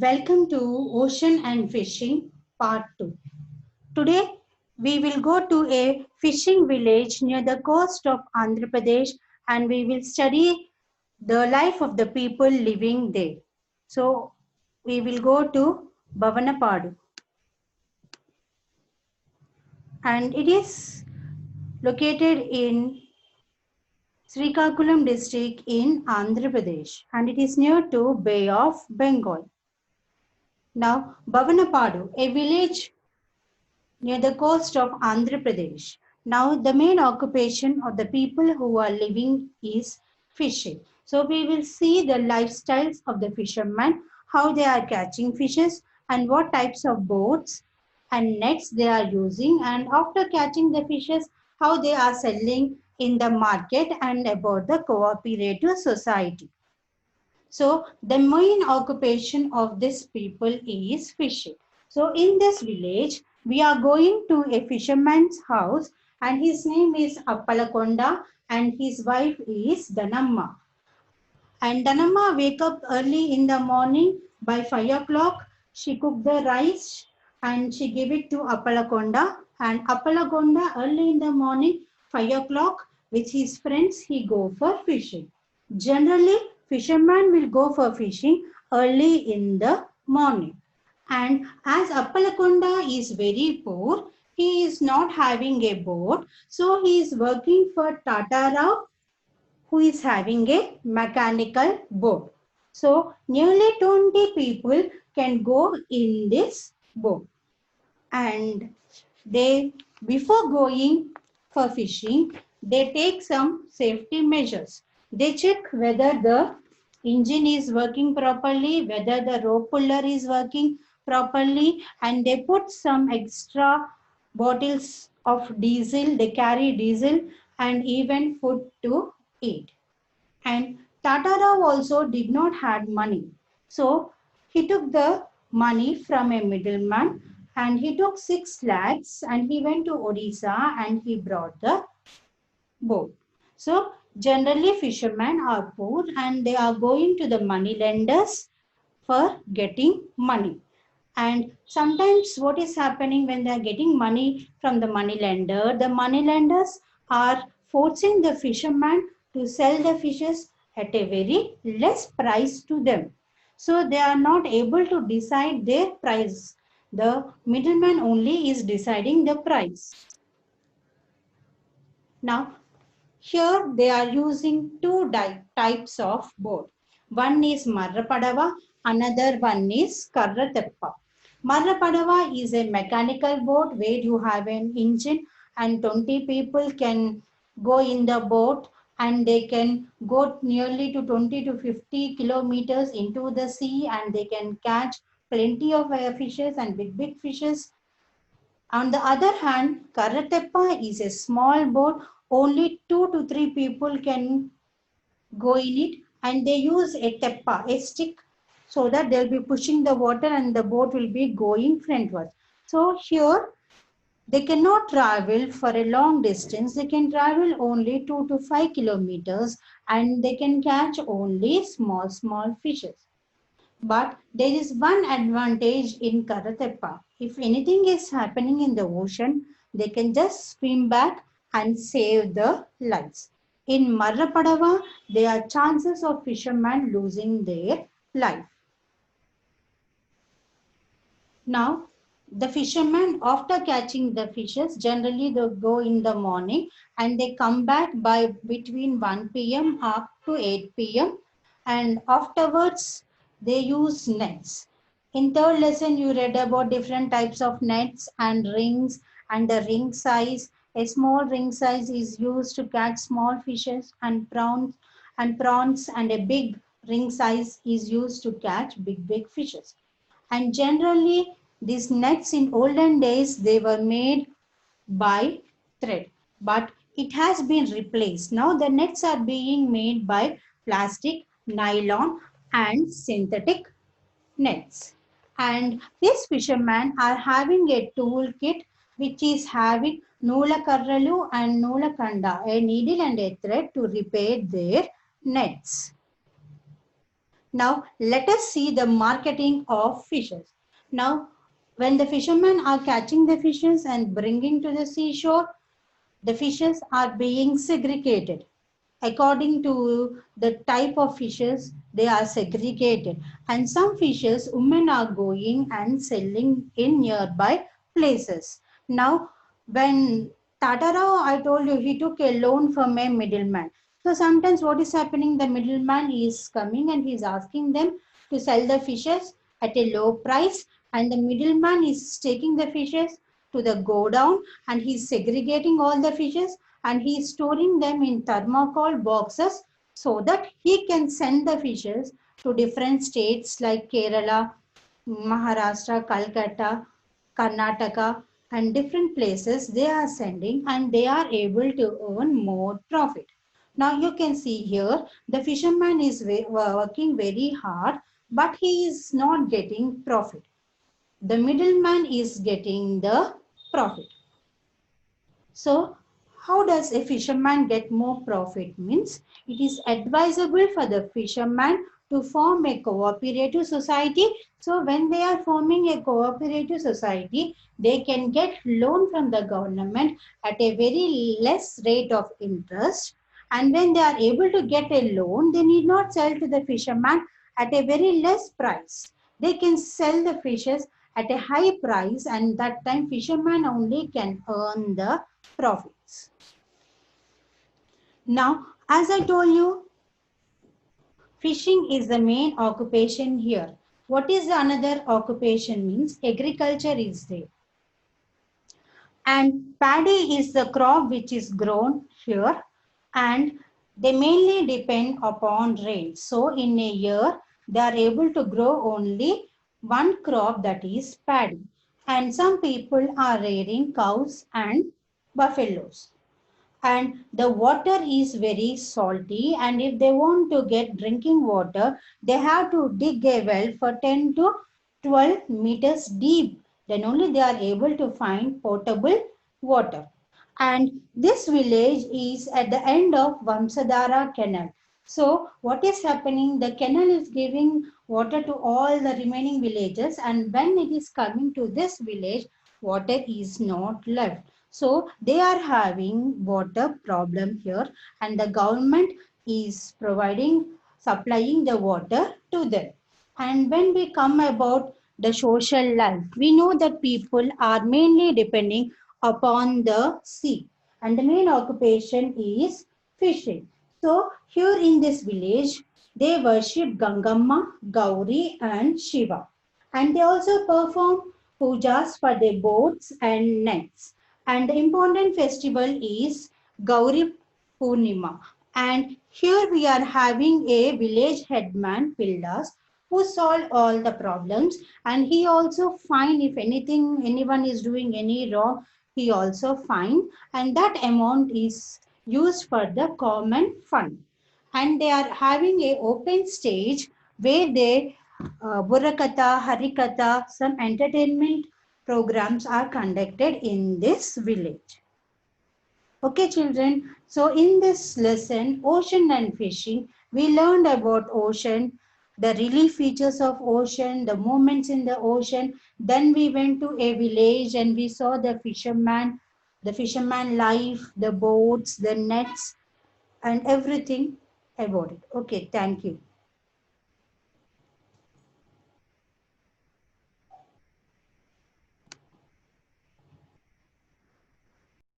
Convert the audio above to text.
Welcome to Ocean and Fishing Part 2. Today we will go to a fishing village near the coast of Andhra Pradesh and we will study the life of the people living there. So we will go to Bhavanapadu and it is located in Srikakulam district in Andhra Pradesh and it is near to Bay of Bengal. Now Bhavanapadu, a village near the coast of Andhra Pradesh. Now, the main occupation of the people who are living is fishing. So, we will see the lifestyles of the fishermen, how they are catching fishes, and what types of boats and nets they are using, and after catching the fishes, how they are selling in the market, and about the cooperative society. So the main occupation of this people is fishing. So in this village, we are going to a fisherman's house and his name is Appalakonda and his wife is Danamma. And Danamma wake up early in the morning by 5 o'clock. She cook the rice and she give it to Appalakonda. And Appalakonda early in the morning, 5 o'clock, with his friends, he go for fishing. Generally, fisherman will go for fishing early in the morning. And as Appalakonda is very poor, he is not having a boat. So he is working for Tata Rao who is having a mechanical boat. So nearly 20 people can go in this boat. And they, before going for fishing, they take some safety measures. They check whether the engine is working properly, whether the rope puller is working properly, and they put some extra bottles of diesel. They carry diesel and even food to eat. And Tata Rao also did not have money. So he took the money from a middleman and he took 6 lakhs and he went to Odisha and he brought the boat. So generally fishermen are poor and they are going to the money lenders for getting money. And sometimes what is happening when they are getting money from the money lender, the money lenders are forcing the fisherman to sell the fishes at a very less price to them. So they are not able to decide their price. The middleman only is deciding the price. Now, here they are using two types of boat. One is Marrapadava, another one is Karrateppa. Marrapadava is a mechanical boat where you have an engine and 20 people can go in the boat and they can go nearly to 20 to 50 kilometers into the sea and they can catch plenty of fishes and big fishes. On the other hand, Karateppa is a small boat, only 2 to 3 people can go in it and they use a teppa, a stick, so that they'll be pushing the water and the boat will be going frontwards. So here they cannot travel for a long distance, they can travel only 2 to 5 kilometers and they can catch only small fishes. But there is one advantage in Karateppa. If anything is happening in the ocean, they can just swim back and save the lives. In Marrapadava, there are chances of fishermen losing their life. Now, the fishermen, after catching the fishes, generally they go in the morning and they come back by between 1 p.m. up to 8 p.m. and afterwards they use nets. In third lesson, you read about different types of nets and rings and the ring size. A small ring size is used to catch small fishes and prawns and a big ring size is used to catch big fishes. And generally, these nets in olden days, they were made by thread, but it has been replaced. Now the nets are being made by plastic, nylon and synthetic nets. And these fishermen are having a toolkit which is having Nula Karralu and Nula Kanda, a needle and a thread to repair their nets. Now, let us see the marketing of fishes. Now, when the fishermen are catching the fishes and bringing to the seashore, the fishes are being segregated. According to the type of fishes, they are segregated. And some fishes, women are going and selling in nearby places. Now, when Tatarao, I told you, he took a loan from a middleman. So sometimes what is happening, the middleman is coming and he is asking them to sell the fishes at a low price, and the middleman is taking the fishes to the go down and he's segregating all the fishes and he's storing them in thermocol boxes so that he can send the fishes to different states like Kerala, Maharashtra, Calcutta, Karnataka, and different places they are sending, and they are able to earn more profit. Now you can see here the fisherman is working very hard, but he is not getting profit. The middleman is getting the profit. So how does a fisherman get more profit? Means it is advisable for the fisherman to form a cooperative society. So when they are forming a cooperative society, they can get loan from the government at a very less rate of interest. And when they are able to get a loan, they need not sell to the fisherman at a very less price. They can sell the fishes at a high price, and that time fisherman only can earn the profits. Now, as I told you, fishing is the main occupation here. What is the another occupation means? Agriculture is there. And paddy is the crop which is grown here, and they mainly depend upon rain. So in a year, they are able to grow only one crop, that is paddy. And some people are rearing cows and buffaloes. And the water is very salty, and if they want to get drinking water, they have to dig a well for 10 to 12 meters deep. Then only they are able to find potable water. And this village is at the end of Vamsadhara Canal. So what is happening, the canal is giving water to all the remaining villages, and when it is coming to this village, water is not left. So they are having water problem here, and the government is supplying the water to them. And when we come about the social life, we know that people are mainly depending upon the sea, and the main occupation is fishing. So here in this village, they worship Gangamma, Gauri and Shiva, and they also perform pujas for their boats and nets. And the important festival is Gauri Purnima. And here we are having a village headman, Pildas, who solve all the problems, and he also find if anyone is doing any wrong, he also find, and that amount is used for the common fund. And they are having a open stage where they Burakatha, Harikatha, some entertainment programs are conducted in this village. Okay, children. So in this lesson, ocean and fishing, we learned about ocean, the relief features of ocean, the movements in the ocean. Then we went to a village and we saw the fisherman life, the boats, the nets, and everything about it. Okay, thank you.